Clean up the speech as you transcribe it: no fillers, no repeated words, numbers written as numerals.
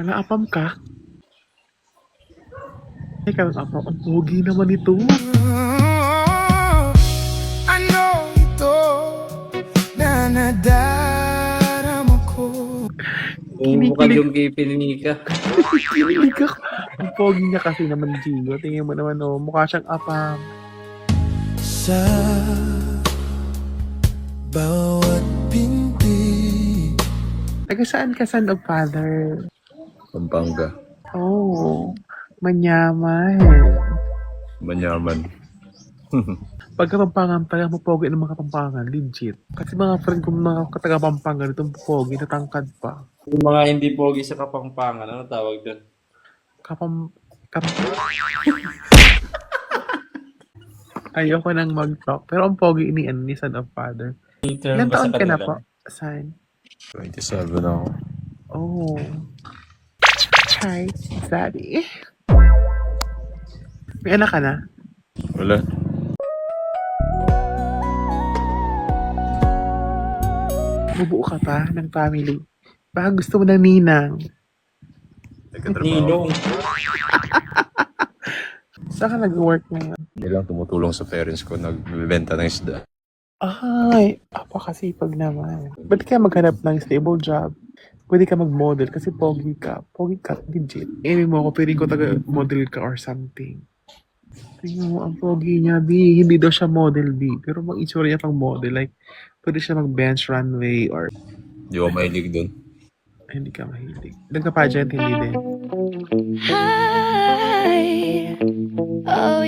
Naapam ka? Ikaw ang apam. Ang pogi naman ito. Ano ito na nadarama ko? Bumukad yung kipil ni Nika. Kinikilig ka. Ang pogi niya kasi naman, Gino. Tingnan mo naman, oh. Mukha siyang apam. Sa bawat binti. Taga saan ka, son of father? Pampanga. Oh, manyaman. Manyaman. Pagka Pampangan pala, mapogi ng mga Pampangan. Legit. Kasi mga friend ko mga kataga Pampangan, itong pogi, natangkad pa. Yung mga hindi pogi sa Kapampangan, ano tawag doon? Ayoko nang mag-talk. Pero ang pogi ni son of father. Ilan taon ka na po? San? 27 ako. Oh. Hi, daddy. May anak ka na? Wala. Bubuo ka pa ng family. Baka gusto mo ng ninang. Nagkatrabaho. Ninong. Saan ka nag-work ngayon? Hindi lang tumutulong sa parents ko. Nagbibenta ng isda. Ay, apakasipag naman. Ba't kaya maghanap ng stable job? Pwede ka mag-model kasi pogi ka. Pogi ka, legit. Aiming mo ako, pwede ko taga-model ka or something. Tingnan mo, ang pogi niya, B. Hindi daw siya model, B. Pero mag-itsura niya pang model. Like, pwede siya mag-bench runway or Hindi ako mahilig doon. hindi ka mahilig. Nagka-pageant, hindi din. Hi. Oh,